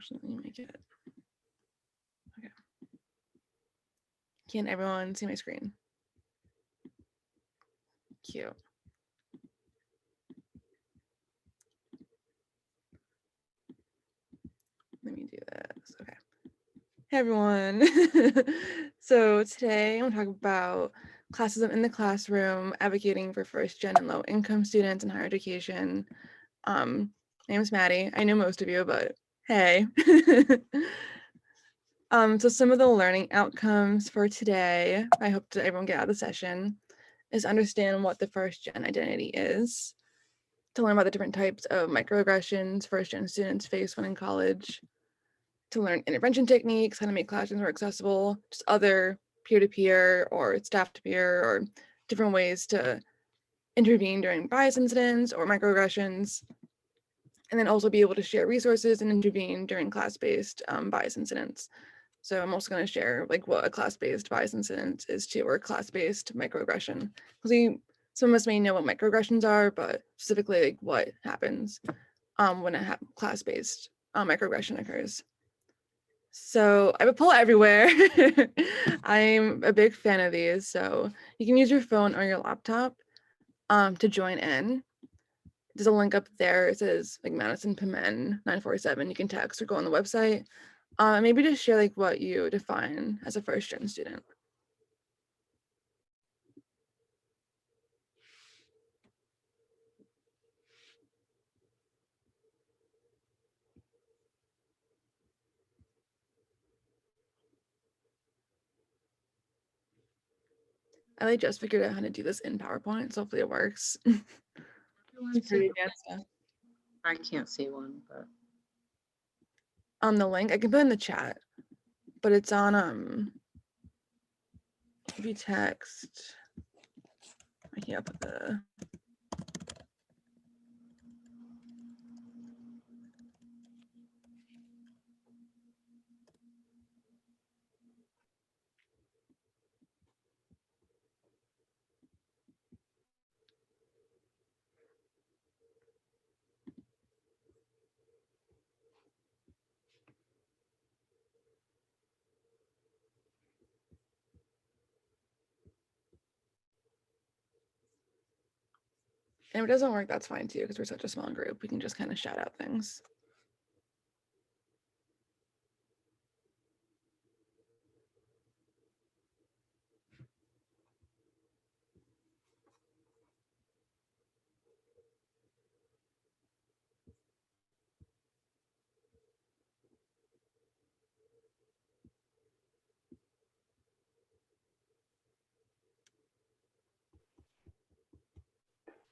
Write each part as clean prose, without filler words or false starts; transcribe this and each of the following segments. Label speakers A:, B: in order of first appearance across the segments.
A: Actually, let me make it. Okay. Can everyone see my screen? Cute. Let me do this. Okay. Hey everyone. So today I'm going to talk about classism in the classroom, advocating for first-gen and low-income students in higher education. My name is Maddie. I know most of you, but hey. So some of the learning outcomes for today, I hope that everyone get out of the session, is understand what the first-gen identity is, to learn about the different types of microaggressions first-gen students face when in college, to learn intervention techniques, how to make classrooms more accessible, just other peer-to-peer or staff-to-peer or different ways to intervene during bias incidents or microaggressions, and then also be able to share resources and intervene during class-based bias incidents. So I'm also going to share like what a class-based bias incident is too, or class-based microaggression. Because some of us may know what microaggressions are, but specifically like what happens when a class-based microaggression occurs. So I have a poll everywhere. I'm a big fan of these. So you can use your phone or your laptop to join in. There's a link up there. It says like Madison Pimen 947. You can text or go on the website. Maybe just share like what you define as a first-gen student. I like just figured out how to do this in PowerPoint, so hopefully it works. It's pretty advanced stuff.
B: I can't see one, but
A: The link I can put in the chat, but it's on if you text. I can't put the. And if it doesn't work, that's fine too, because we're such a small group. We can just kind of shout out things.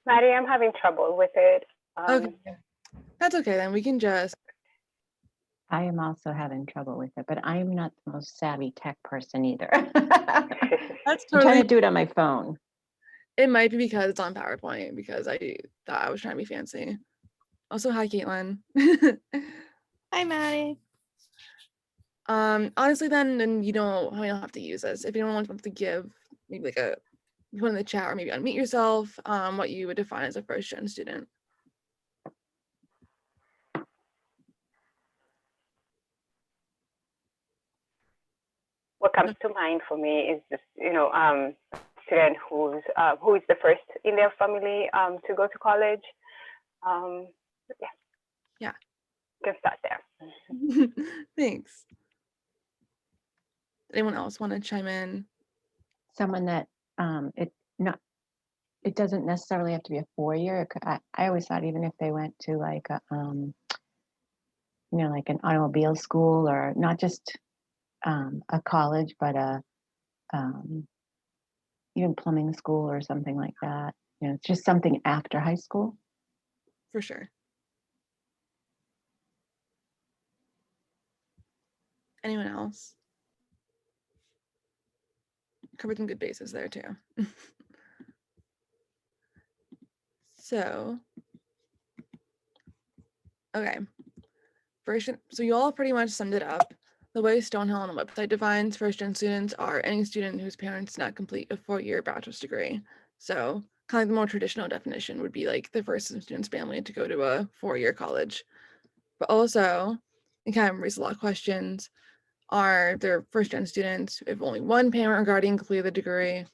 C: Maddie, I'm having trouble with it.
A: Okay, that's okay then. We can just.
D: I am also having trouble with it, but I'm not the most savvy tech person either.
A: That's
D: I'm trying
A: totally.
D: to do it on my phone.
A: It might be because it's on PowerPoint, because I thought I was trying to be fancy. Also, hi, Caitlin.
E: Hi, Maddie.
A: Honestly, then you don't have to use this. If anyone wants to give maybe like a put in the chat or maybe unmute yourself, what you would define as a first-gen student.
C: What comes to mind for me is just, student who is the first in their family to go to college.
A: Yeah.
C: You can start there.
A: Thanks. Anyone else want to chime in?
D: Someone that it doesn't necessarily have to be a 4-year. I always thought even if they went to like a like an automobile school, or not just a college, but a even plumbing school or something like that. It's just something after high school.
A: For sure. Anyone else? Covered some good bases there too. So, okay. So you all pretty much summed it up. The way Stonehill on the website defines first-gen students are any student whose parents did not complete a 4-year bachelor's degree. So kind of the more traditional definition would be like the first student's family to go to a 4-year college. But also, it kind of raises a lot of questions. Are there first-gen students if only one parent or guardian completed the degree?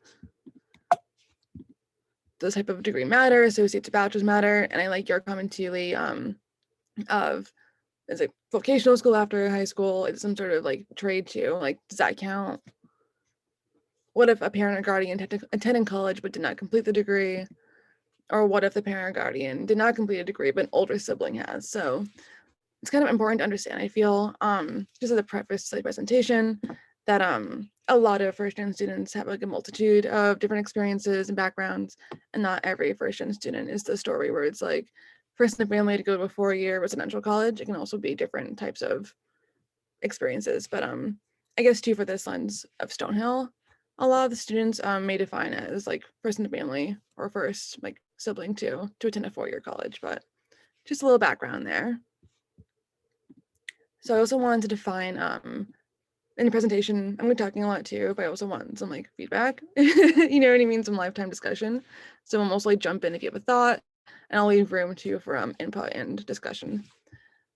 A: Does type of degree matter? Associates or bachelor's matter? And I like your comment too, Lee, of is it vocational school after high school? It's some sort of like trade too. Like, does that count? What if a parent or guardian attended college but did not complete the degree? Or what if the parent or guardian did not complete a degree but an older sibling has? So it's kind of important to understand, I feel, just as a preface to the presentation, that a lot of first-gen students have like a multitude of different experiences and backgrounds, and not every first-gen student is the story where it's like first in the family to go to a 4-year residential college. It can also be different types of experiences, but I guess too, for this lens of Stonehill, a lot of the students may define it as like first in the family or first like sibling to attend a 4-year college, but just a little background there. So I also wanted to define in the presentation, I'm gonna be talking a lot too, but I also want some like feedback, you know what I mean? Some lifetime discussion. So I'll mostly jump in if you have a thought, and I'll leave room too for input and discussion.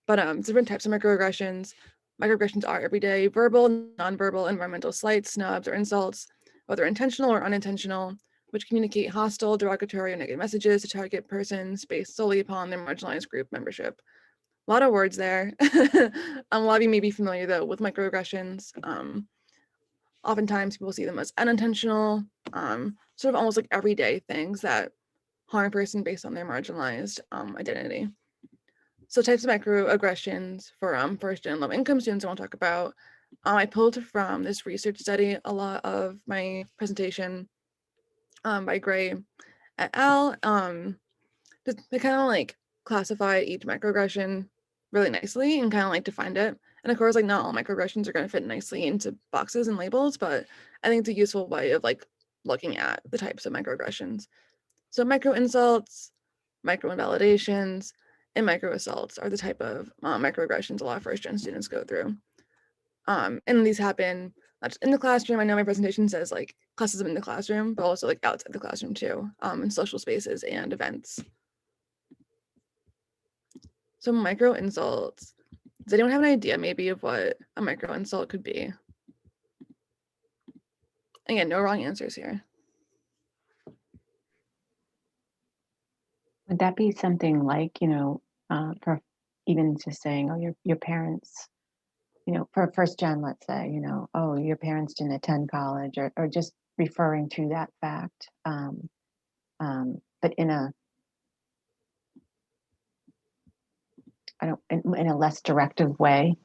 A: But different types of microaggressions. Microaggressions are everyday verbal, nonverbal, environmental slights, snubs, or insults, whether intentional or unintentional, which communicate hostile, derogatory, or negative messages to target persons based solely upon their marginalized group membership. A lot of words there. A lot of you may be familiar though with microaggressions. Oftentimes people see them as unintentional, sort of almost like everyday things that harm a person based on their marginalized identity. So types of microaggressions for first-gen low-income students I want to talk about. I pulled from this research study a lot of my presentation by Gray et al. They kind of like classify each microaggression really nicely and kind of like defined it. And of course, like not all microaggressions are going to fit nicely into boxes and labels, but I think it's a useful way of like looking at the types of microaggressions. So micro insults, micro invalidations, and micro assaults are the type of microaggressions a lot of first-gen students go through. And these happen not just in the classroom. I know my presentation says like classism in the classroom, but also like outside the classroom too, in social spaces and events. So micro insults. Does anyone have an idea maybe of what a micro insult could be? Again, no wrong answers here.
D: Would that be something like, for even just saying, oh, your parents, for first gen, let's say, oh, your parents didn't attend college, or just referring to that fact, but in a in a less directive way.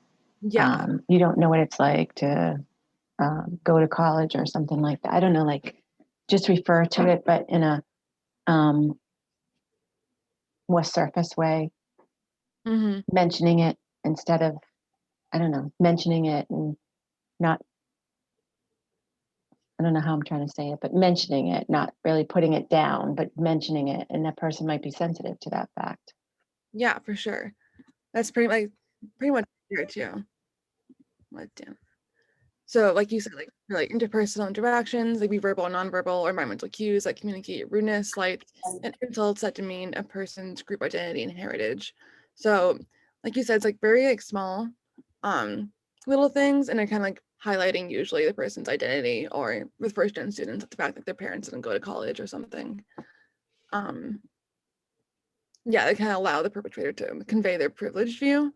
A: Yeah.
D: You don't know what it's like to go to college or something like that. I don't know, like just refer to it, but in a more surface way, mentioning it instead of, I don't know, mentioning it and not, I don't know how I'm trying to say it, but mentioning it, not really putting it down, but mentioning it, and that person might be sensitive to that fact.
A: Yeah, for sure. That's pretty much here too. Let down. So like you said, like interpersonal interactions, like be verbal, nonverbal, or environmental cues that communicate rudeness, slights, and insults that demean a person's group identity and heritage. So like you said, it's like very like small little things, and they're kind of like highlighting usually the person's identity, or with first gen students, the fact that their parents didn't go to college or something. Yeah, they kind of allow the perpetrator to convey their privileged view.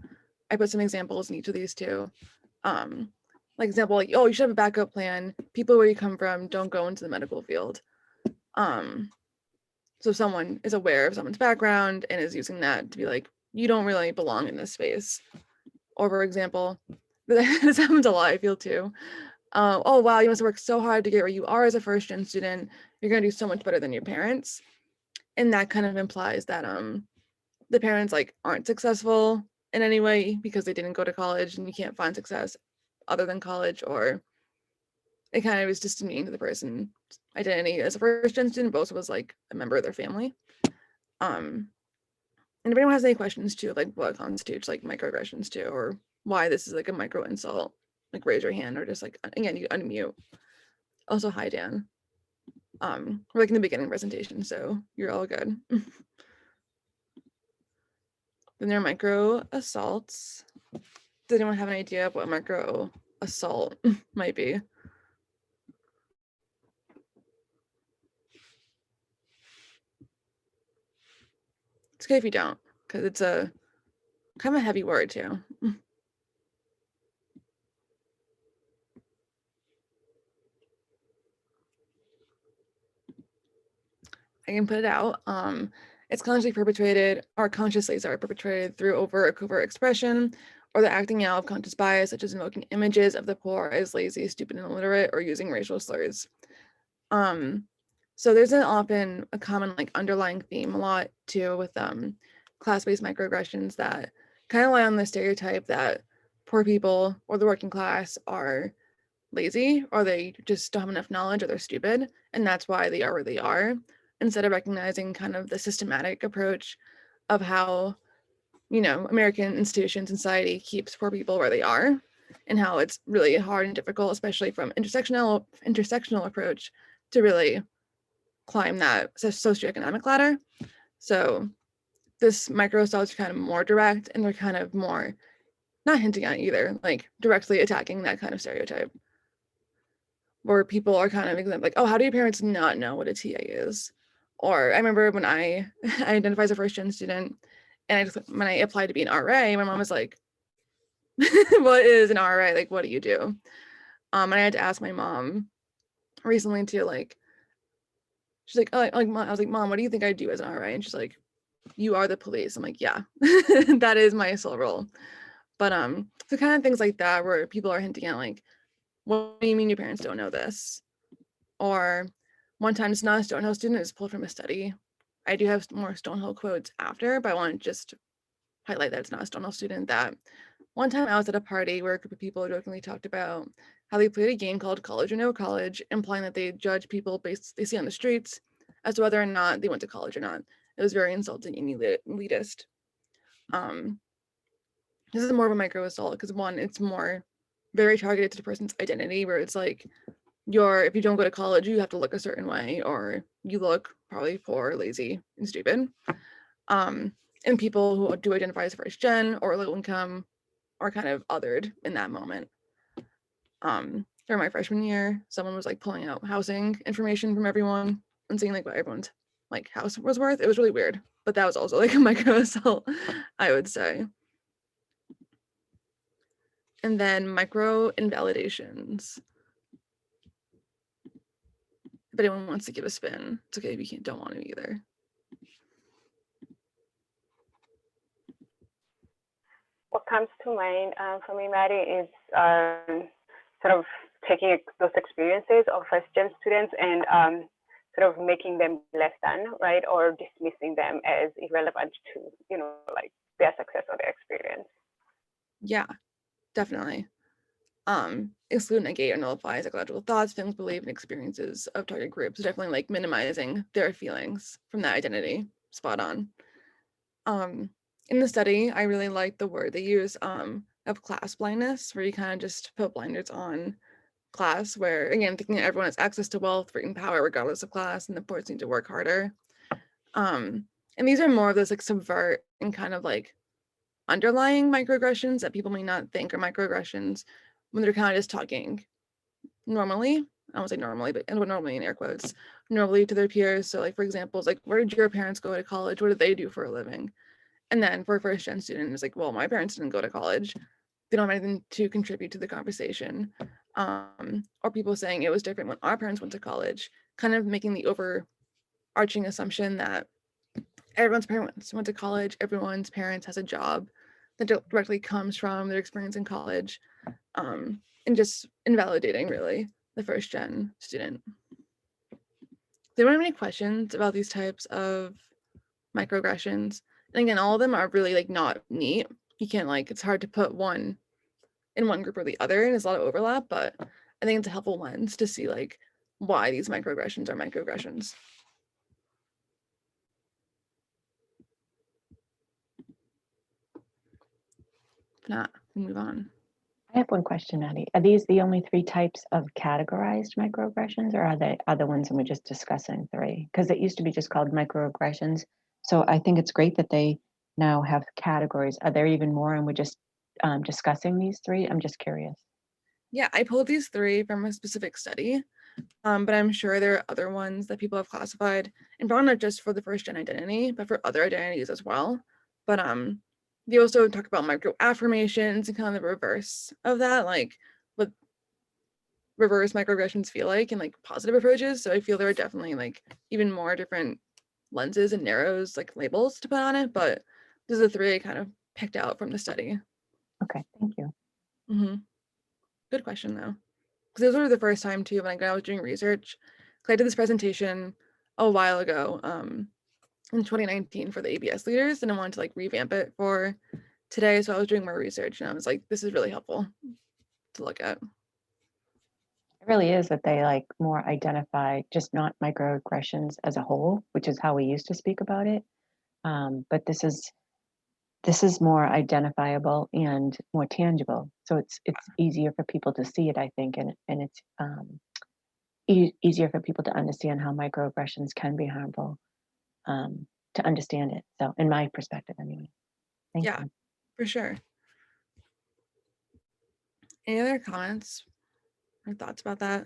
A: I put some examples in each of these too. Like example, like, oh, you should have a backup plan. People where you come from don't go into the medical field. So someone is aware of someone's background and is using that to be like, you don't really belong in this space. Or for example, this happens a lot, I feel too. Oh, wow, you must work so hard to get where you are as a first gen student. You're gonna do so much better than your parents. And that kind of implies that the parents like aren't successful in any way because they didn't go to college, and you can't find success other than college, or it kind of is just demeaning to the person's identity as a first gen student, but also was like a member of their family. And if anyone has any questions too, like what constitutes like microaggressions too, or why this is like a micro insult, like raise your hand, or just like, again, you unmute. Also, hi Dan. We're like in the beginning presentation, so you're all good. Then there are micro assaults. Does anyone have an idea of what micro assault might be? It's okay if you don't, because it's a kind of a heavy word too. I can put it out. It's consciously perpetrated through overt or covert expression, or the acting out of conscious bias, such as invoking images of the poor as lazy, stupid, and illiterate, or using racial slurs. So there's often a common like underlying theme a lot too with class-based microaggressions that kind of rely on the stereotype that poor people or the working class are lazy, or they just don't have enough knowledge, or they're stupid, and that's why they are where they are, instead of recognizing kind of the systematic approach of how, you know, American institutions and society keeps poor people where they are, and how it's really hard and difficult, especially from intersectional approach, to really climb that socioeconomic ladder. So this micro assaults are kind of more direct, and they're kind of more not hinting at either, like directly attacking that kind of stereotype, where people are kind of like, oh, how do your parents not know what a TA is? Or I remember when I identified as a first gen student, and when I applied to be an RA, my mom was like, what is an RA? Like, what do you do? And I had to ask my mom recently too, like, she's like, oh, like, I was like, Mom, what do you think I do as an RA? And she's like, you are the police. I'm like, yeah, that is my sole role. But so kind of things like that, where people are hinting at like, what do you mean your parents don't know this? Or one time it's not a Stonehill student, it's pulled from a study. I do have more Stonehill quotes after, but I want to just highlight that it's not a Stonehill student. That one time I was at a party where a group of people jokingly talked about how they played a game called College or No College, implying that they judge people based they see on the streets as to whether or not they went to college or not. It was very insulting and elitist. This is more of a micro assault because one, it's more very targeted to the person's identity, where it's like, if you don't go to college, you have to look a certain way, or you look probably poor, lazy, and stupid. And people who do identify as first gen or low income are kind of othered in that moment. During my freshman year, someone was like pulling out housing information from everyone and seeing like what everyone's like house was worth. It was really weird, but that was also like a micro assault, I would say. And then micro invalidations. If anyone wants to give a spin, it's okay if you don't want to either.
C: What comes to mind for me, Maddie, is sort of taking those experiences of first-gen students and sort of making them less than, right, or dismissing them as irrelevant to, you know, like their success or their experience.
A: Yeah, definitely. Exclude, negate, or nullify psychological thoughts, feelings, beliefs, and experiences of target groups. Definitely like minimizing their feelings from that identity. Spot on. In the study, I really like the word they use of class blindness, where you kind of just put blinders on class, where again, thinking that everyone has access to wealth, freedom, power, regardless of class, and the poor need to work harder. And these are more of those like subvert and kind of like underlying microaggressions that people may not think are microaggressions when they're kind of just talking normally. I won't say normally, but normally in air quotes, normally to their peers. So like, for example, it's like, where did your parents go to college? What did they do for a living? And then for a first gen student, it's like, well, my parents didn't go to college. They don't have anything to contribute to the conversation. Or people saying it was different when our parents went to college, kind of making the overarching assumption that everyone's parents went to college, everyone's parents has a job that directly comes from their experience in college, and just invalidating really the first gen student. Do you have any questions about these types of microaggressions? And again, all of them are really like not neat. You can't like, it's hard to put one in one group or the other, and there's a lot of overlap, but I think it's a helpful lens to see like why these microaggressions are microaggressions. If not, we'll move on.
D: I have one question, Addie. Are these the only 3 types of categorized microaggressions, or are they other ones and we're just discussing 3? Because it used to be just called microaggressions. So I think it's great that they now have categories. Are there even more and we're just discussing these three? I'm just curious.
A: Yeah, I pulled these three from a specific study, but I'm sure there are other ones that people have classified, and probably not just for the first gen identity, but for other identities as well. But they also talk about micro affirmations and kind of the reverse of that, like what reverse microaggressions feel like and like positive approaches. So I feel there are definitely like even more different lenses and narrows like labels to put on it, but these are the three I kind of picked out from the study.
D: Okay, thank you.
A: Good question though, because those were the first time too when I was doing research. I did this presentation a while ago in 2019 for the ABS leaders, and I wanted to like revamp it for today. So I was doing more research, and I was like, this is really helpful to look at.
D: It really is that they like more identify just not microaggressions as a whole, which is how we used to speak about it. But this is more identifiable and more tangible. So it's easier for people to see it, I think, and it's easier for people to understand how microaggressions can be harmful, to understand it. So in my perspective, anyway. Thank
A: Yeah,
D: you.
A: for sure. Any other comments or thoughts about that?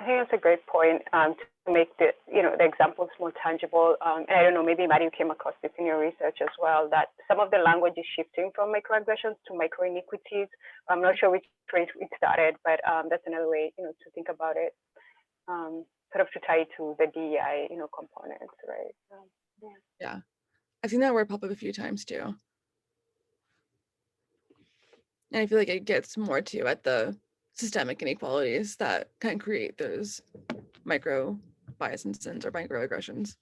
C: I think that's a great point, to make the examples more tangible. And I don't know, maybe Maddie, you came across this in your research as well, that some of the language is shifting from microaggressions to micro-iniquities. I'm not sure which way it started, but that's another way, to think about it, sort of to tie it to the DEI, components, right?
A: Yeah, I've seen that word pop up a few times too. And I feel like it gets more to at the systemic inequalities that can create those micro bias incidents or microaggressions.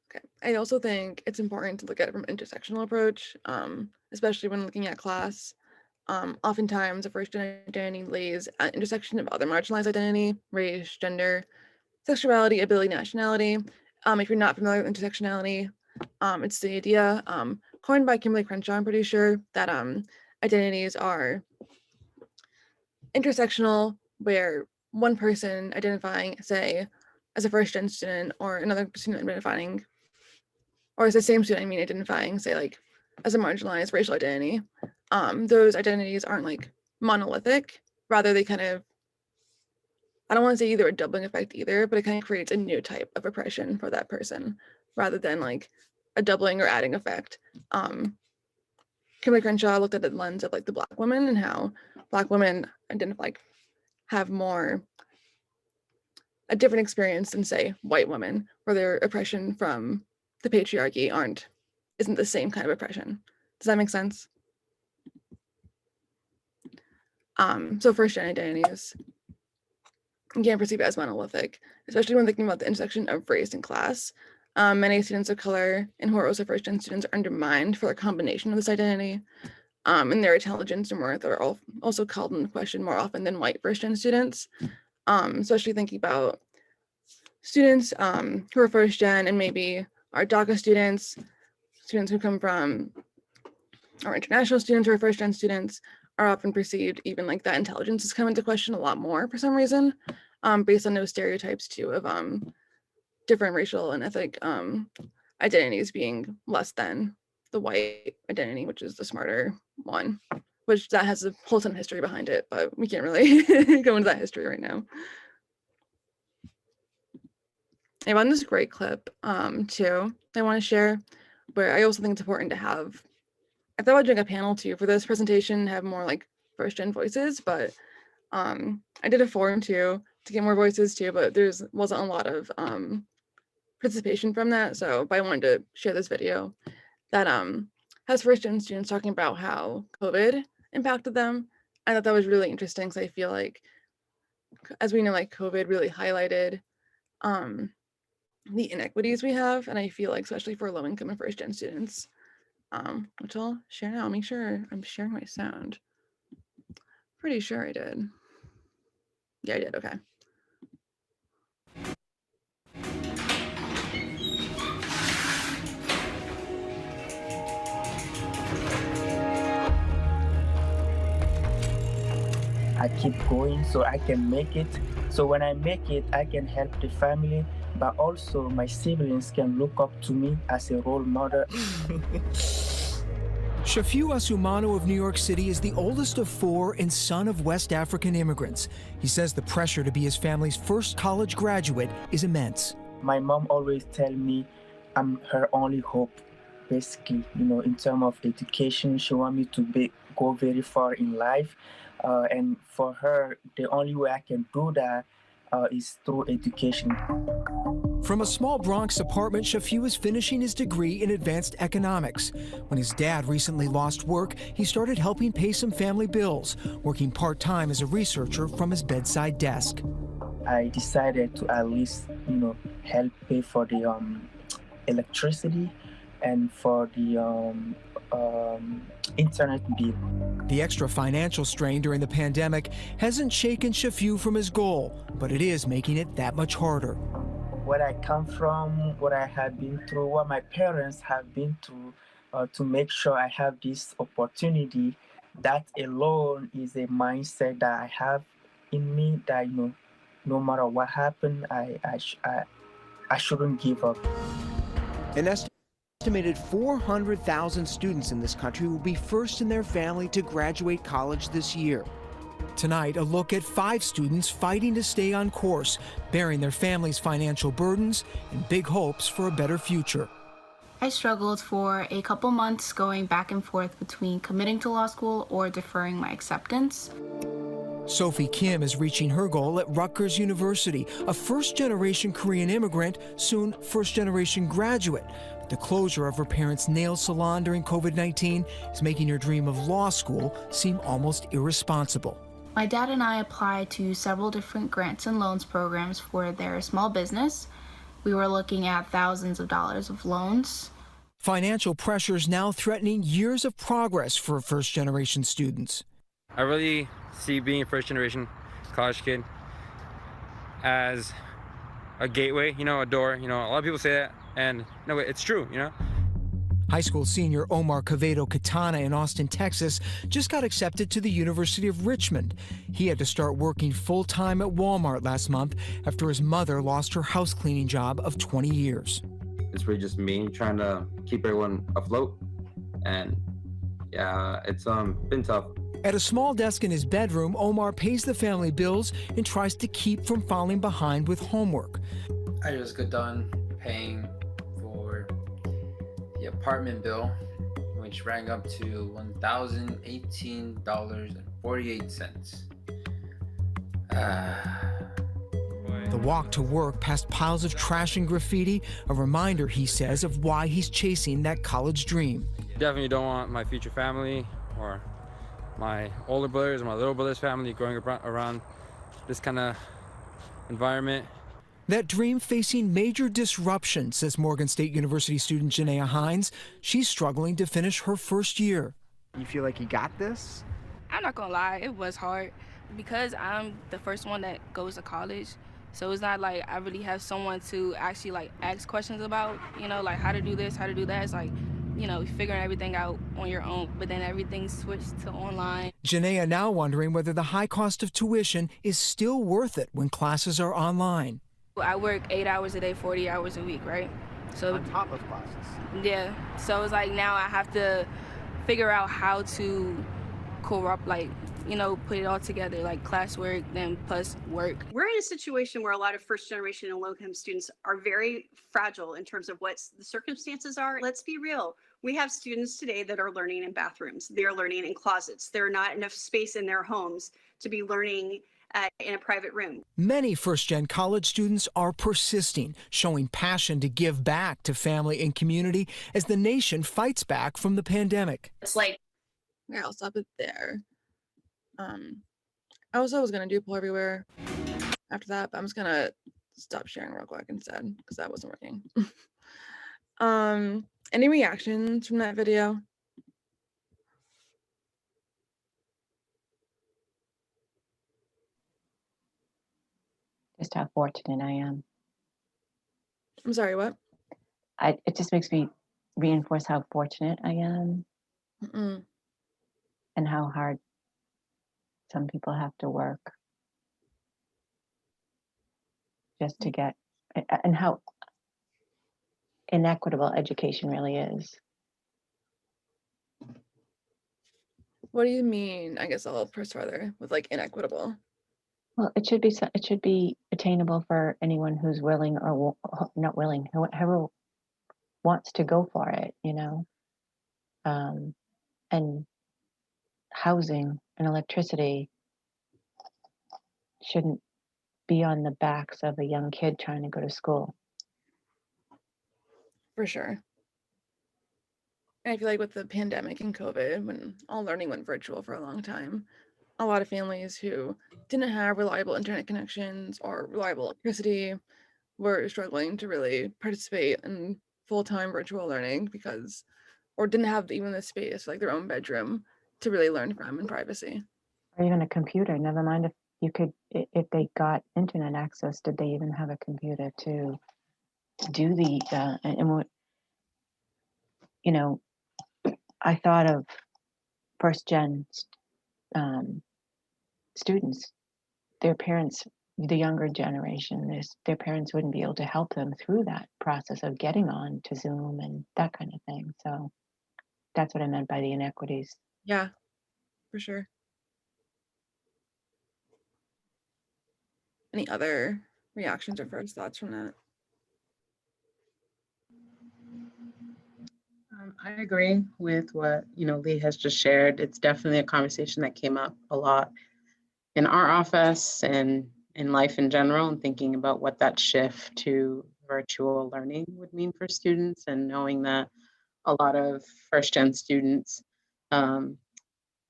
A: Okay, I also think it's important to look at it from an intersectional approach, especially when looking at class. Oftentimes, a first gen identity lays at intersection of other marginalized identity, race, gender, sexuality, ability, nationality. If you're not familiar with intersectionality, it's the idea coined by Kimberly Crenshaw, I'm pretty sure, that identities are intersectional, where one person identifying, say, as a first gen student, or another student identifying, or as the same student, I mean, identifying, say, like, as a marginalized racial identity, those identities aren't like monolithic. Rather, they kind of, I don't want to say either a doubling effect either, but it kind of creates a new type of oppression for that person, rather than like a doubling or adding effect. Kimberly Crenshaw looked at the lens of like the Black women and how Black women identify, like, have more a different experience than say white women, where their oppression from the patriarchy isn't the same kind of oppression. Does that make sense? So first gen identities can't perceive it as monolithic, especially when thinking about the intersection of race and class. Many students of color and who are also first gen students are undermined for a combination of this identity, and their intelligence and worth are also called into question more often than white first gen students, especially thinking about students who are first gen and maybe are DACA students who come from, or international students who are first gen students, are often perceived, even like that intelligence has come into question a lot more for some reason, based on those stereotypes too of different racial and ethnic identities being less than the white identity, which is the smarter one, which that has a whole ton of history behind it, but we can't really go into that history right now. I found this great clip too I want to share, where I also think it's important to have, I thought I'd doing a panel too for this presentation, have more like first gen voices, but I did a forum too to get more voices too, but wasn't a lot of participation from that. But I wanted to share this video that has first gen students talking about how COVID impacted them. I thought that was really interesting because I feel like, as we know, like COVID really highlighted the inequities we have, and I feel like especially for low income and first gen students, which I'll share now. Make sure I'm sharing my sound. Pretty sure I did. Yeah, I did. Okay.
F: I keep going so I can make it. So when I make it, I can help the family, but also my siblings can look up to me as a role model.
G: Shafiu Asumanu of New York City is the oldest of 4 and son of West African immigrants. He says the pressure to be his family's first college graduate is immense.
F: My mom always tell me I'm her only hope, basically, in terms of education. She want me to go very far in life. And for her, the only way I can do that is through education.
G: From a small Bronx apartment, Shafiu is finishing his degree in advanced economics. When his dad recently lost work, he started helping pay some family bills, working part-time as a researcher from his bedside desk.
F: I decided to at least, help pay for the electricity and for the internet bill.
G: The extra financial strain during the pandemic hasn't shaken Shafiu from his goal, but it is making it that much harder.
F: Where I come from, what I have been through, what my parents have been through, to make sure I have this opportunity, that alone is a mindset that I have in me that, no matter what happened, I shouldn't give up.
G: An estimated 400,000 students in this country will be first in their family to graduate college this year. Tonight, a look at 5 students fighting to stay on course, bearing their families' financial burdens and big hopes for a better future.
E: I struggled for a couple months going back and forth between committing to law school or deferring my acceptance.
G: Sophie Kim is reaching her goal at Rutgers University, a first-generation Korean immigrant, soon first-generation graduate. But the closure of her parents' nail salon during COVID-19 is making her dream of law school seem almost irresponsible.
E: My dad and I applied to several different grants and loans programs for their small business. We were looking at thousands of dollars of loans.
G: Financial pressures now threatening years of progress for first-generation students.
H: I really see being a first-generation college kid as a gateway, a door. A lot of people say that, and no, it's true,
G: High school senior Omar Cavedo Katana in Austin, Texas, just got accepted to the University of Richmond. He had to start working full-time at Walmart last month after his mother lost her house cleaning job of 20 years.
I: It's really just me trying to keep everyone afloat, and yeah, it's been tough.
G: At a small desk in his bedroom, Omar pays the family bills and tries to keep from falling behind with homework.
J: I just got done paying for the apartment bill, which rang up to $1,018.48.
G: The walk to work past piles of trash and graffiti, a reminder, he says, of why he's chasing that college dream.
H: Definitely don't want my future family or my older brothers or my little brother's family growing around this kind of environment.
G: That dream facing major disruption, says Morgan State University student Janaea Hines. She's struggling to finish her first year.
K: You feel like you got this?
L: I'm not gonna lie, it was hard because I'm the first one that goes to college. So it's not like I really have someone to actually ask questions about, like how to do this, how to do that. It's like, figuring everything out on your own, but then everything switched to online.
G: Janaea now wondering whether the high cost of tuition is still worth it when classes are online.
L: I work 8 hours a day, 40 hours a week, right? So
K: on top of classes.
L: Yeah, so it's like now I have to figure out how to put it all together, like classwork, then plus work.
M: We're in a situation where a lot of first generation and low-income students are very fragile in terms of what the circumstances are. Let's be real. We have students today that are learning in bathrooms. They're learning in closets. There's not enough space in their homes to be learning in a private room.
G: Many first-gen college students are persisting, showing passion to give back to family and community as the nation fights back from the pandemic.
A: It's like, yeah, I'll stop it there. I was gonna do Pull Everywhere after that, but I'm just gonna stop sharing real quick instead because that wasn't working. Any reactions from that video?
D: Just how fortunate I am.
A: I'm sorry, what?
D: It just makes me reinforce how fortunate I am. And how hard some people have to work just to get, and how inequitable education really is.
A: What do you mean? I guess I'll press further with like inequitable.
D: Well, it should be attainable for anyone who's willing or not willing, whoever wants to go for it, you know. And housing and electricity shouldn't be on the backs of a young kid trying to go to school.
A: For sure. And I feel like with the pandemic and COVID, when all learning went virtual for a long time, a lot of families who didn't have reliable internet connections or reliable electricity were struggling to really participate in full-time virtual learning because, or didn't have even the space, like their own bedroom, to really learn from in privacy.
D: Or even a computer, never mind if you could, if they got internet access, did they even have a computer to do the, and what, you know, I thought of first gen students, their parents, the younger generation, their parents wouldn't be able to help them through that process of getting on to Zoom and that kind of thing. So that's what I meant by the inequities.
A: Yeah, for sure. Any other reactions or first thoughts from that?
B: I agree with what Lee has just shared. It's definitely a conversation that came up a lot in our office and in life in general, and thinking about what that shift to virtual learning would mean for students, and knowing that a lot of first gen students,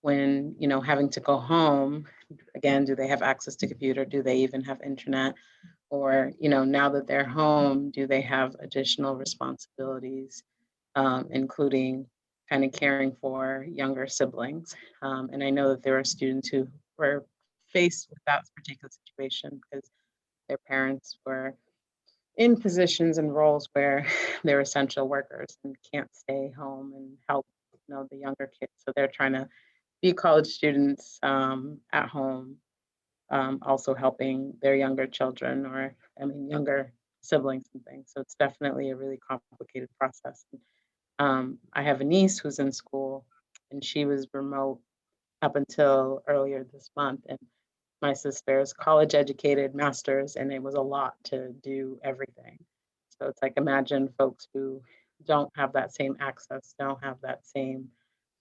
B: when having to go home again, do they have access to computer? Do they even have internet? Or now that they're home, do they have additional responsibilities, including kind of caring for younger siblings? And I know that there are students who were faced with that particular situation because their parents were in positions and roles where they're essential workers and can't stay home and help the younger kids. So they're trying to be college students at home, also helping their younger children, or younger siblings and things. So it's definitely a really complicated process. I have a niece who's in school, and she was remote up until earlier this month. And my sister's college educated, masters, and it was a lot to do everything. So it's like, imagine folks who don't have that same access, don't have that same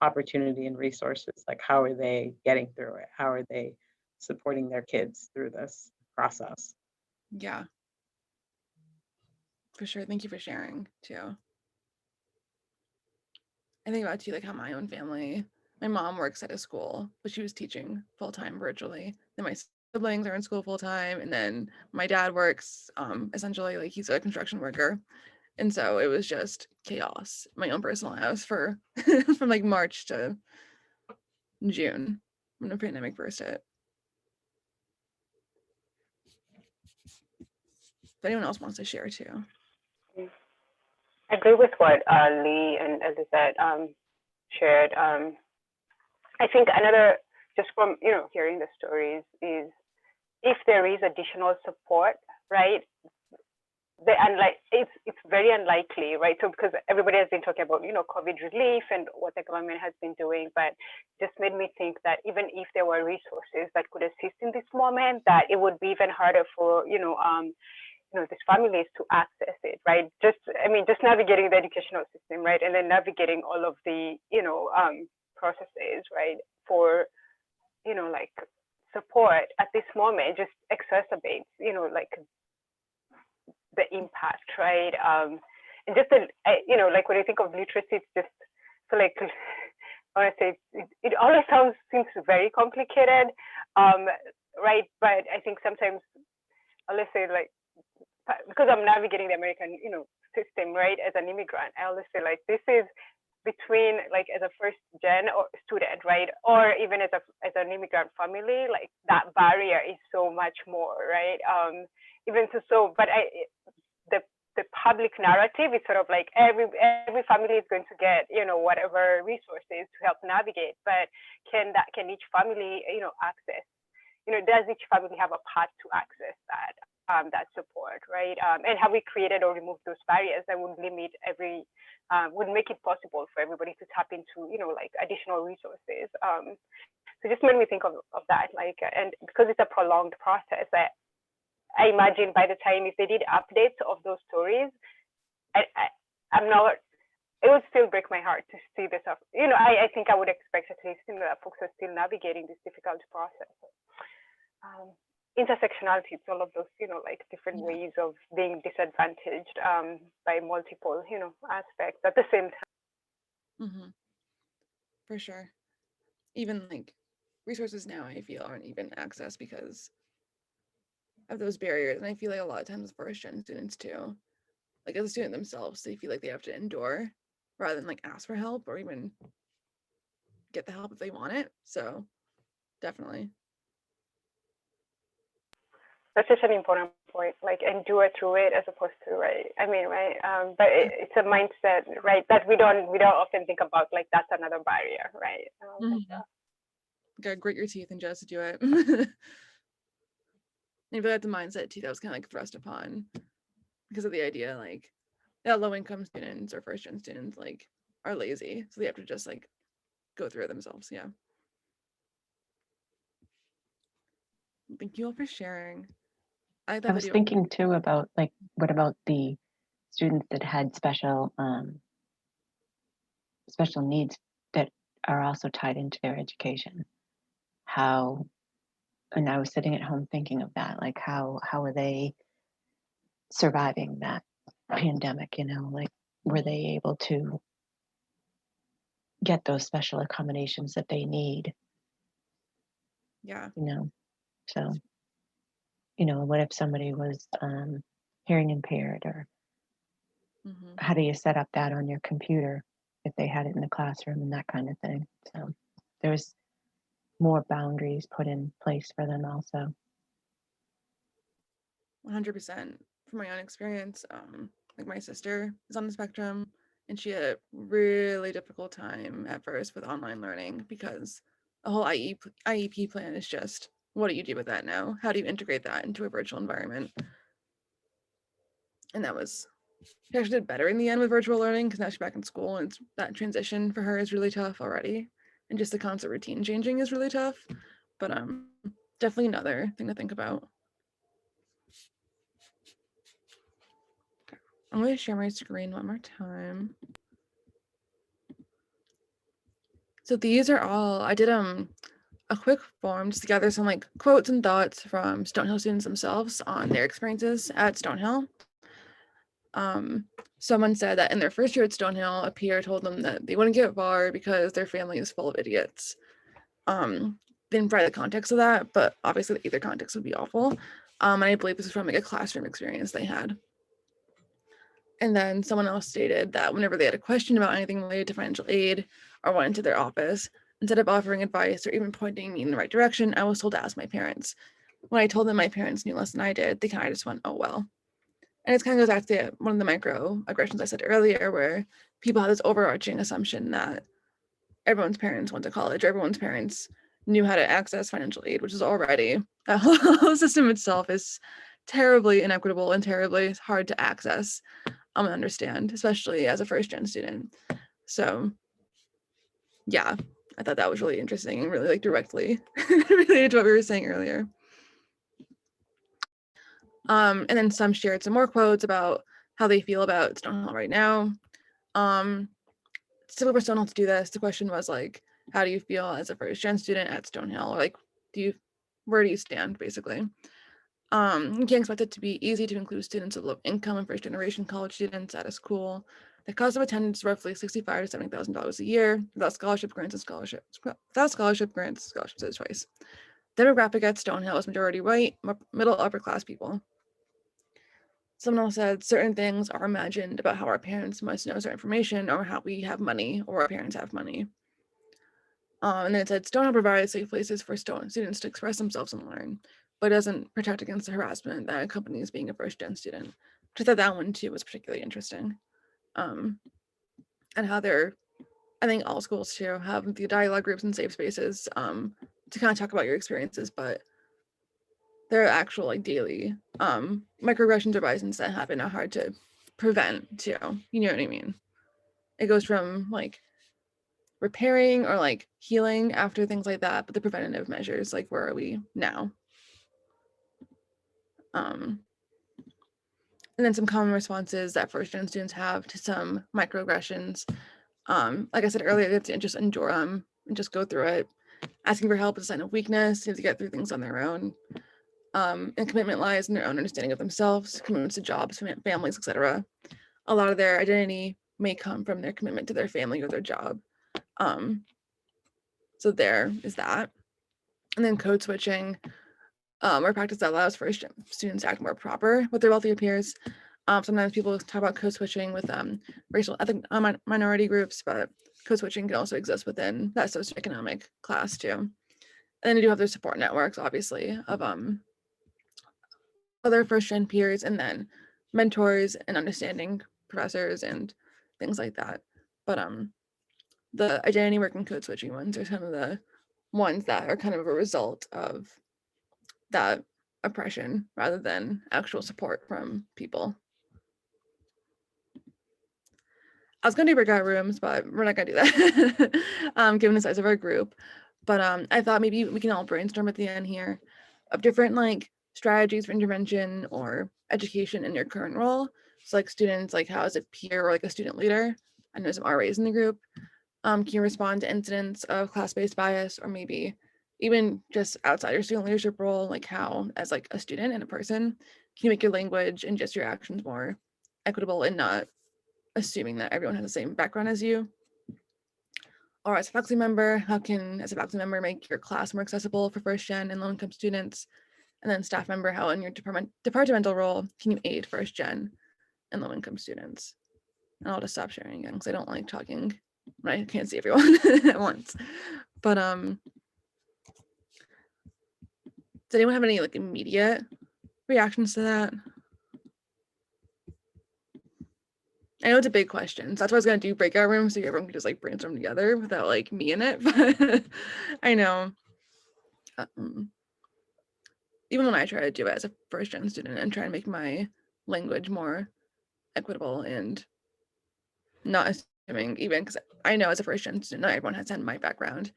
B: opportunity and resources. Like, how are they getting through it? How are they supporting their kids through this process?
A: Yeah, for sure. Thank you for sharing too. I think about too, like how my own family, my mom works at a school, but she was teaching full-time virtually. Then my siblings are in school full-time, and then my dad works essentially like he's a construction worker. And so it was just chaos, my own personal house for from like March to June when the pandemic first hit. If anyone else wants to share too.
C: I agree with what Lee and Elizabeth shared. I think another, just from hearing the stories, is if there is additional support, right? It's very unlikely, right? So because everybody has been talking about COVID relief and what the government has been doing, but just made me think that even if there were resources that could assist in this moment, that it would be even harder for these families to access it, right? Just navigating the educational system, right, and then navigating all of the processes, right, for like support at this moment just exacerbates like the impact, right? And just like when you think of literacy, it's just so like honestly, it always seems very complicated, right? But I think sometimes, let's say, like, because I'm navigating the American system, right, as an immigrant, I always say like this is between like as a first gen or student, right, or even as an immigrant family, like that barrier is so much more, right? But the public narrative is sort of like every family is going to get whatever resources to help navigate, but can each family access, does each family have a path to access that? that support, right? And how we created or removed those barriers that would limit would make it possible for everybody to tap into, like additional resources. So just made me think of that, like, and because it's a prolonged process, I imagine by the time if they did updates of those stories, I'm not. It would still break my heart to see this. I think I would expect at least that folks are still navigating this difficult process. Intersectionality, it's all of those, like different ways of being disadvantaged by multiple, aspects at the same time.
A: For sure. Even like resources now, I feel aren't even accessed because of those barriers. And I feel like a lot of times for first-gen students too, like as a student themselves, they feel like they have to endure rather than like ask for help or even get the help if they want it. So definitely.
C: That's such an important point, like endure through it as opposed to, right? I mean, right? But it's a mindset, right, that we don't often think about, like that's another barrier, right?
A: Gotta grit your teeth and just do it. And I feel like the mindset too that was kind of like thrust upon because of the idea like that low-income students or first-gen students like are lazy, so they have to just like go through it themselves. Yeah. Thank you all for sharing.
D: I was thinking too about like, what about the students that had special needs that are also tied into their education? And I was sitting at home thinking of that, like how are they surviving that pandemic? Like were they able to get those special accommodations that they need?
A: Yeah.
D: So what if somebody was hearing impaired, or how do you set up that on your computer if they had it in the classroom and that kind of thing? So there's more boundaries put in place for them also.
A: 100%. From my own experience, like my sister is on the spectrum and she had a really difficult time at first with online learning because a whole IEP plan is just, what do you do with that now? How do you integrate that into a virtual environment? And she actually did better in the end with virtual learning because now she's back in school and that transition for her is really tough already. And just the constant routine changing is really tough. But definitely another thing to think about. I'm going to share my screen one more time. So these are all, I did a quick form just to gather some like quotes and thoughts from Stonehill students themselves on their experiences at Stonehill. Someone said that in their first year at Stonehill, a peer told them that they wouldn't get far because their family is full of idiots. Didn't provide the context of that, but obviously either context would be awful. And I believe this is from like a classroom experience they had. And then someone else stated that whenever they had a question about anything related to financial aid or went into their office, instead of offering advice or even pointing me in the right direction, I was told to ask my parents. When I told them my parents knew less than I did, they kind of just went, oh, well. And it kind of goes back to one of the microaggressions I said earlier, where people have this overarching assumption that everyone's parents went to college, or everyone's parents knew how to access financial aid, which is already, that whole system itself is terribly inequitable and terribly hard to access and understand, especially as a first-gen student. So yeah, I thought that was really interesting and really like directly related to what we were saying earlier. And then some shared some more quotes about how they feel about Stonehill right now. Typical for Stonehill to do this, the question was like, how do you feel as a first-gen student at Stonehill? Or like, where do you stand, basically? You can't expect it to be easy to include students of low income and first-generation college students at a school. The cost of attendance is roughly $65,000 to $70,000 a year, without scholarship grants and scholarships. Without scholarship grants, scholarships is choice. Demographic at Stonehill is majority white, middle upper class people. Someone else said certain things are imagined about how our parents must know certain information or how we have money or our parents have money. And then it said Stonehill provides safe places for students to express themselves and learn, but doesn't protect against the harassment that accompanies being a first-gen student. Which I thought that one too was particularly interesting. And how I think all schools too have the dialogue groups and safe spaces to kind of talk about your experiences, but there are actual like daily microaggressions or biases that happen are hard to prevent too. You know what I mean? It goes from like repairing or like healing after things like that, but the preventative measures, like where are we now? And then some common responses that first-gen students have to some microaggressions. Like I said earlier, they have to just endure them and just go through it. Asking for help is a sign of weakness. They have to get through things on their own. And commitment lies in their own understanding of themselves, commitments to jobs, families, etc. A lot of their identity may come from their commitment to their family or their job. So there is that. And then code switching, or practice that allows first students to act more proper with their wealthier peers. Sometimes people talk about code switching with racial ethnic minority groups, but code switching can also exist within that socioeconomic class too. And then you do have their support networks, obviously, of other first-gen peers, and then mentors and understanding professors and things like that. But the identity work and code switching ones are some of the ones that are kind of a result of that oppression rather than actual support from people. I was gonna do breakout rooms, but we're not gonna do that, given the size of our group. But I thought maybe we can all brainstorm at the end here of different like strategies for intervention or education in your current role. So like students, like how as a peer or like a student leader, I know some RAs in the group, can you respond to incidents of class-based bias, or maybe even just outside your student leadership role, like how as like a student and a person, can you make your language and just your actions more equitable and not assuming that everyone has the same background as you? Or as a faculty member, how can, as a faculty member, make your class more accessible for first gen and low income students? And then staff member, how in your departmental role can you aid first gen and low income students? And I'll just stop sharing again because I don't like talking when I can't see everyone at once. But does anyone have any like immediate reactions to that? I know it's a big question, so that's why I was gonna do breakout rooms so everyone can just like brainstorm together without like me in it. But I know, even when I try to do it as a first gen student and try to make my language more equitable and not assuming, even because I know as a first gen student, not everyone has had my background,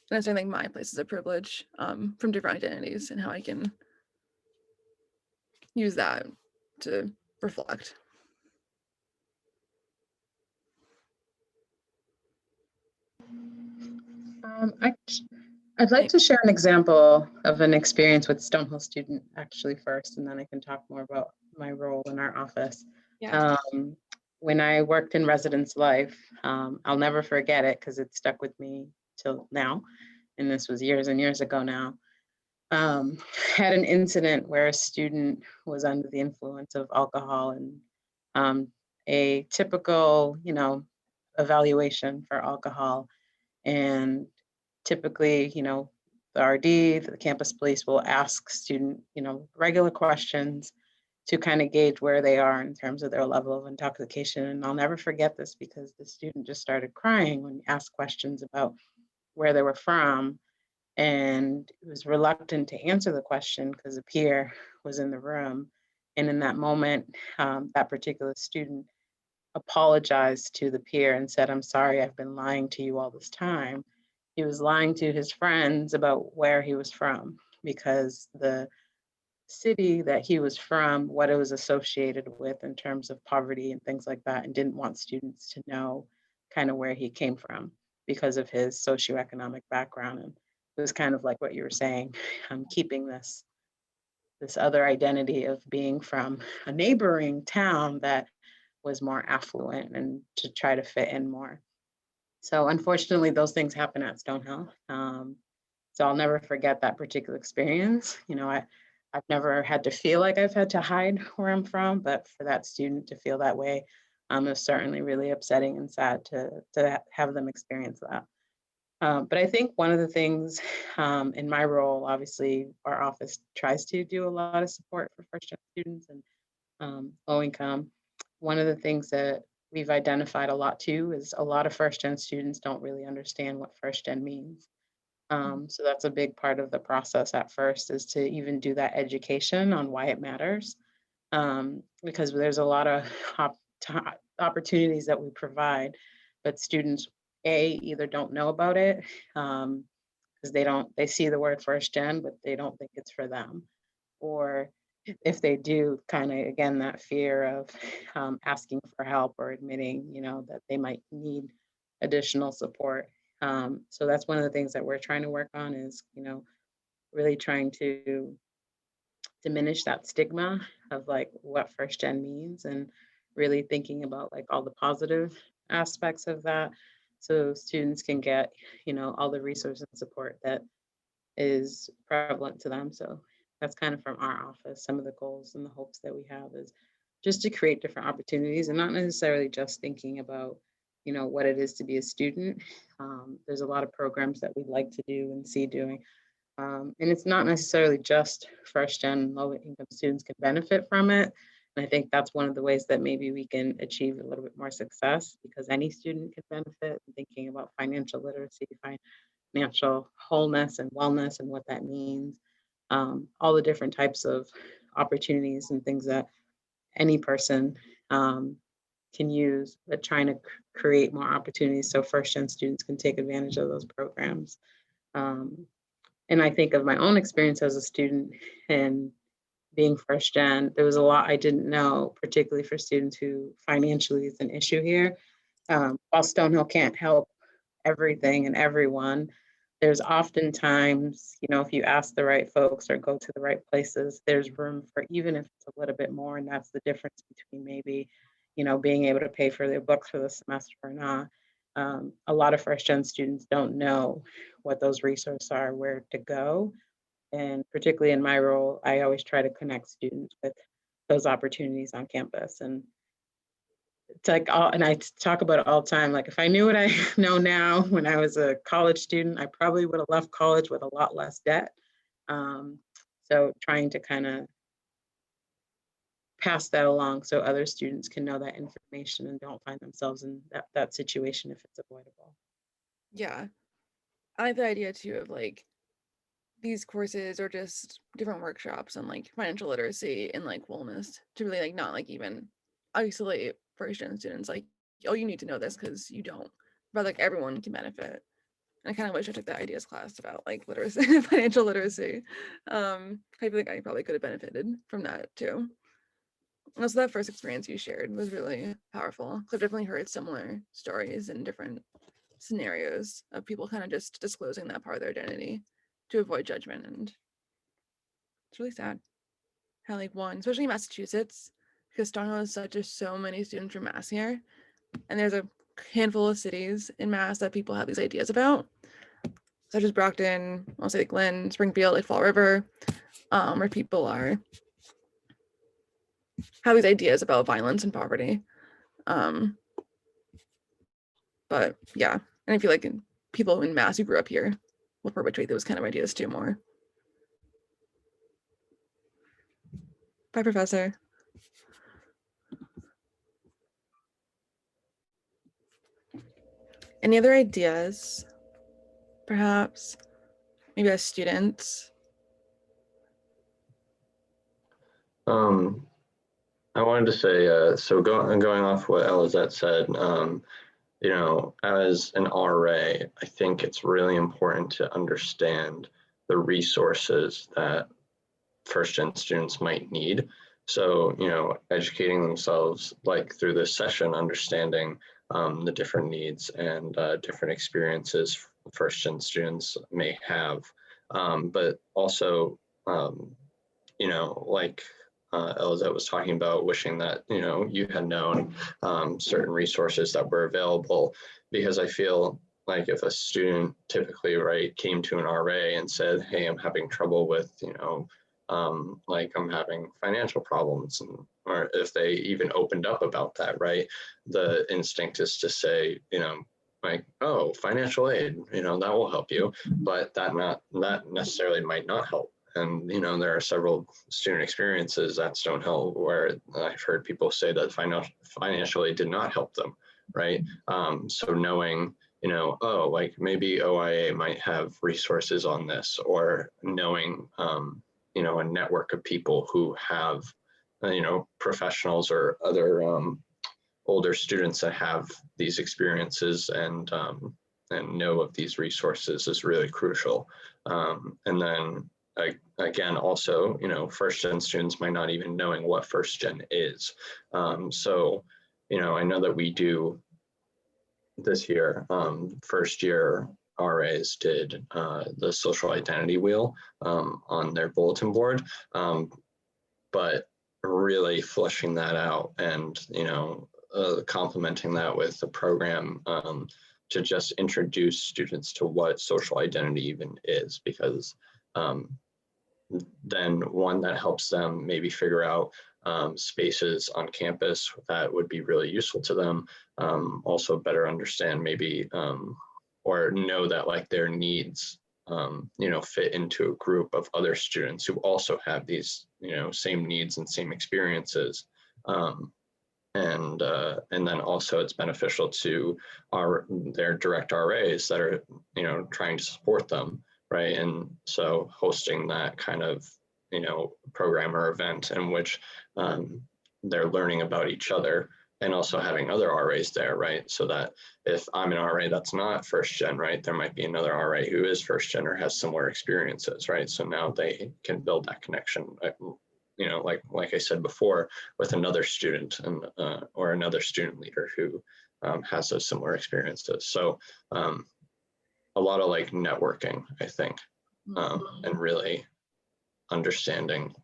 A: and I think my places of privilege from different identities and how I can use that to reflect.
B: I'd like to share an example of an experience with Stonehill student actually first, and then I can talk more about my role in our office.
A: Yeah.
B: When I worked in residence life, I'll never forget it because it stuck with me till now, and this was years and years ago now. Had an incident where a student was under the influence of alcohol, and a typical, evaluation for alcohol. And typically, the RD, the campus police will ask student, regular questions to kind of gauge where they are in terms of their level of intoxication. And I'll never forget this because the student just started crying when asked questions about where they were from, and was reluctant to answer the question because a peer was in the room. And in that moment, that particular student apologized to the peer and said, "I'm sorry, I've been lying to you all this time." He was lying to his friends about where he was from because the city that he was from, what it was associated with in terms of poverty and things like that, and didn't want students to know kind of where he came from because of his socioeconomic background. And it was kind of like what you were saying, keeping this other identity of being from a neighboring town that was more affluent and to try to fit in more. So unfortunately, those things happen at Stonehill. So I'll never forget that particular experience. I've never had to feel like I've had to hide where I'm from, but for that student to feel that way, it was certainly really upsetting and sad to have them experience that. But I think one of the things in my role, obviously, our office tries to do a lot of support for first-gen students and low income. One of the things that we've identified a lot too is a lot of first-gen students don't really understand what first-gen means. So that's a big part of the process at first, is to even do that education on why it matters. Because there's a lot of opportunities that we provide, but students either don't know about it, because they see the word first gen, but they don't think it's for them. Or if they do, kind of again, that fear of asking for help or admitting, that they might need additional support. So that's one of the things that we're trying to work on, is, really trying to diminish that stigma of like what first gen means, and really thinking about like all the positive aspects of that, so students can get, all the resources and support that is prevalent to them. So that's kind of from our office. Some of the goals and the hopes that we have is just to create different opportunities, and not necessarily just thinking about, what it is to be a student. There's a lot of programs that we'd like to do and see doing. And it's not necessarily just first gen low income students can benefit from it. And I think that's one of the ways that maybe we can achieve a little bit more success, because any student can benefit. Thinking about financial literacy, financial wholeness and wellness, and what that means, all the different types of opportunities and things that any person can use, but trying to create more opportunities so first gen students can take advantage of those programs. And I think of my own experience as a student and being first gen, there was a lot I didn't know, particularly for students who financially is an issue here. While Stonehill can't help everything and everyone, there's oftentimes, if you ask the right folks or go to the right places, there's room for, even if it's a little bit more. And that's the difference between maybe, being able to pay for their books for the semester or not. A lot of first gen students don't know what those resources are, where to go. And particularly in my role, I always try to connect students with those opportunities on campus. And it's like, and I talk about it all the time. Like, if I knew what I know now when I was a college student, I probably would have left college with a lot less debt. So trying to kind of pass that along so other students can know that information and don't find themselves in that situation if it's avoidable.
A: Yeah. I like the idea too of like these courses or just different workshops on like financial literacy and like wellness, to really like not like even isolate first gen students like, oh, you need to know this because you don't, but like everyone can benefit. And I kind of wish I took that ideas class about like literacy, financial literacy. I feel like I probably could have benefited from that too. And also that first experience you shared was really powerful. I've definitely heard similar stories in different scenarios of people kind of just disclosing that part of their identity to avoid judgment. And it's really sad how like one, especially in Massachusetts, because Stonehill is such so many students from Mass here, and there's a handful of cities in Mass that people have these ideas about, such as Brockton, I'll say like Glen, Springfield, like Fall River, where people have these ideas about violence and poverty. But yeah, and I feel like people in Mass who grew up here will perpetuate those kind of ideas too more. Bye, Professor. Any other ideas, perhaps? Maybe as students?
N: I wanted to say, so going off what Elizette said, as an RA, I think it's really important to understand the resources that first-gen students might need. So, educating themselves, like through this session, understanding the different needs and different experiences first-gen students may have, but also, like Elizabeth was talking about, wishing that, you had known certain resources that were available, because I feel like if a student typically, right, came to an RA and said, hey, I'm having trouble with, like I'm having financial problems, or if they even opened up about that, right, the instinct is to say, like, oh, financial aid, that will help you, but that necessarily might not help. And, there are several student experiences at Stonehill where I've heard people say that financial aid did not help them, right? So knowing, oh, like maybe OIA might have resources on this, or knowing, a network of people who have, professionals or other older students that have these experiences and know of these resources is really crucial. And then again, also, first gen students might not even knowing what first gen is. So, I know that we do this year, first year RAs did the social identity wheel on their bulletin board, but really fleshing that out and, complementing that with the program to just introduce students to what social identity even is, because then one, that helps them maybe figure out spaces on campus that would be really useful to them. Also better understand maybe or know that like their needs fit into a group of other students who also have these same needs and same experiences. And then also it's beneficial to their direct RAs that are trying to support them, right? And so hosting that kind of program or event in which they're learning about each other, and also having other RAs there, right? So that if I'm an RA that's not first gen, right, there might be another RA who is first gen or has similar experiences, right? So now they can build that connection, like I said before, with another student and or another student leader who has those similar experiences. So a lot of like networking, I think, and really understanding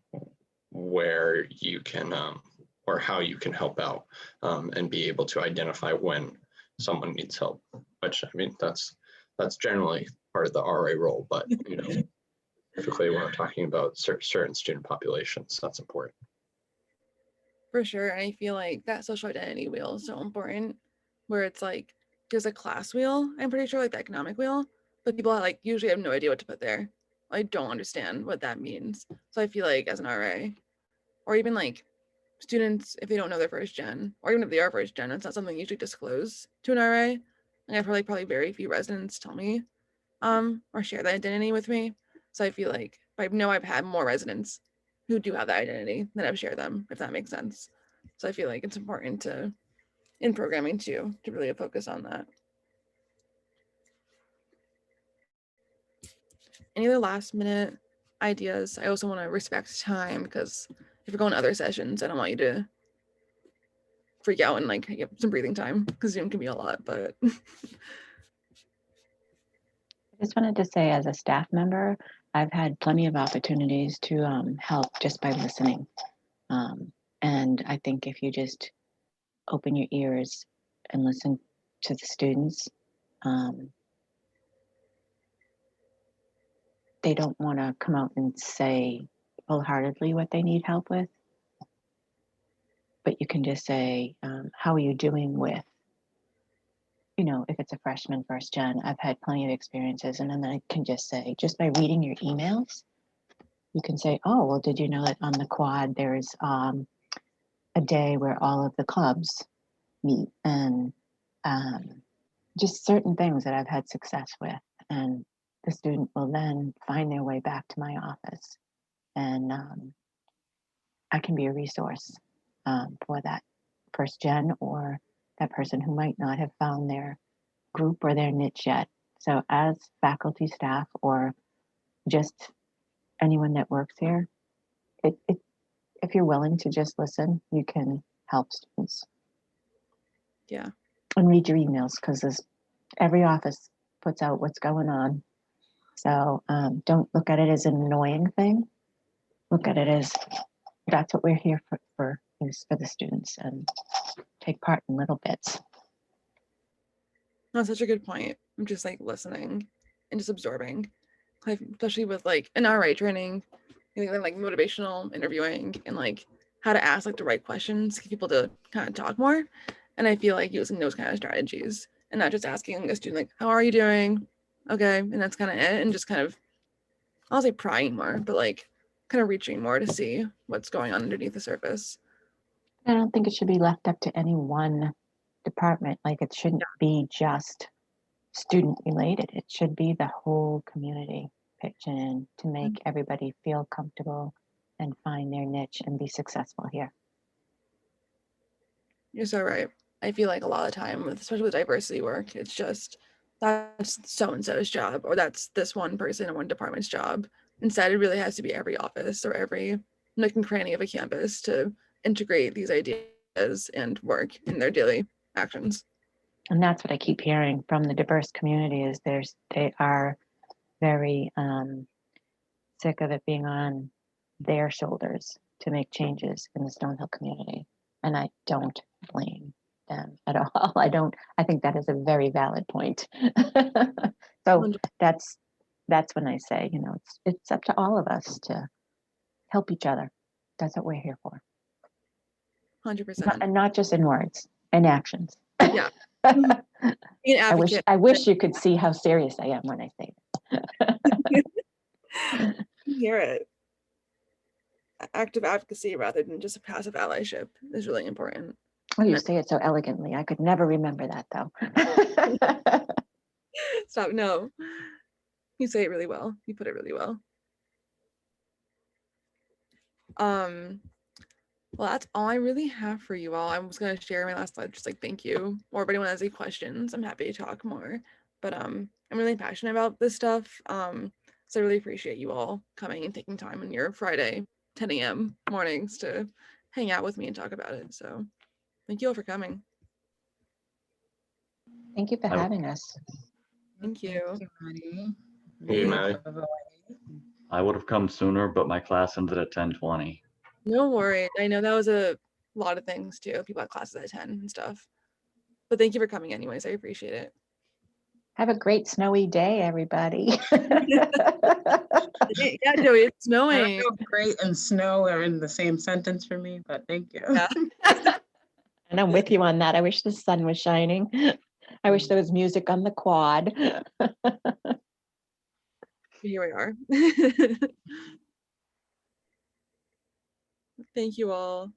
N: where you can or how you can help out and be able to identify when someone needs help, which I mean, that's generally part of the RA role, but typically when we're talking about certain student populations, that's important.
A: For sure. And I feel like that social identity wheel is so important, where it's like there's a class wheel, I'm pretty sure, like the economic wheel, but people like usually have no idea what to put there. I don't understand what that means. So I feel like as an RA, or even like students, if they don't know their first gen, or even if they are first gen, it's not something you usually disclose to an RA. And I've heard like probably very few residents tell me or share that identity with me. So I feel like I know I've had more residents who do have that identity than I've shared them, if that makes sense. So I feel like it's important to, in programming too, to really focus on that. Any other last minute ideas? I also want to respect time, because if you're going to other sessions, I don't want you to freak out and like get some breathing time, because Zoom can be a lot, but
D: I just wanted to say, as a staff member, I've had plenty of opportunities to help just by listening. And I think if you just open your ears and listen to the students, they don't want to come out and say wholeheartedly what they need help with. But you can just say, how are you doing with, if it's a freshman first gen? I've had plenty of experiences. And then I can just say, just by reading your emails, you can say, oh, well, did you know that on the quad there's a day where all of the clubs meet, and just certain things that I've had success with. And the student will then find their way back to my office, and I can be a resource for that first gen or that person who might not have found their group or their niche yet. So as faculty, staff, or just anyone that works here, if you're willing to just listen, you can help students.
A: Yeah.
D: And read your emails, because every office puts out what's going on. So don't look at it as an annoying thing. Look at it as that's what we're here for is for the students, and take part in little bits.
A: That's such a good point. I'm just like listening and just absorbing, especially with like an RA training, like motivational interviewing and like how to ask like the right questions, get people to kind of talk more. And I feel like using those kind of strategies and not just asking a student like, how are you doing? Okay. And that's kind of it. And just kind of, I'll say prying more, but like kind of reaching more to see what's going on underneath the surface.
D: I don't think it should be left up to any one department. Like it shouldn't be just student related. It should be the whole community pitching in to make everybody feel comfortable and find their niche and be successful here.
A: You're so right. I feel like a lot of the time, especially with diversity work, it's just that's so-and-so's job, or that's this one person in one department's job. Instead, it really has to be every office or every nook and cranny of a campus to integrate these ideas and work in their daily actions.
D: And that's what I keep hearing from the diverse community is they are very sick of it being on their shoulders to make changes in the Stonehill community. And I don't blame them at all. I think that is a very valid point. So that's when I say, you know, it's up to all of us to help each other. That's what we're here for.
A: 100%.
D: And not just in words, in actions.
A: Yeah.
D: I wish you could see how serious I am when I say it.
A: Hear it. Active advocacy rather than just a passive allyship is really important.
D: Oh, you say it so elegantly. I could never remember that though.
A: Stop. No. You say it really well. You put it really well. Well, that's all I really have for you all. I was gonna share my last slide, just like thank you. Or if anyone has any questions, I'm happy to talk more. But I'm really passionate about this stuff. So I really appreciate you all coming and taking time on your Friday 10 a.m. mornings to hang out with me and talk about it. So thank you all for coming.
D: Thank you for having us.
A: Thank you.
N: Hey, Maddie.
O: I would have come sooner, but my class ended at 10:20.
A: No worries. I know that was a lot of things too. People had classes at 10 and stuff. But thank you for coming anyways. I appreciate it.
D: Have a great snowy day, everybody.
A: Yeah, Joey, it's snowing.
B: I don't know, great and snow are in the same sentence for me, but thank you.
A: Yeah.
D: And I'm with you on that. I wish the sun was shining. I wish there was music on the quad.
A: Here we are. Thank you all.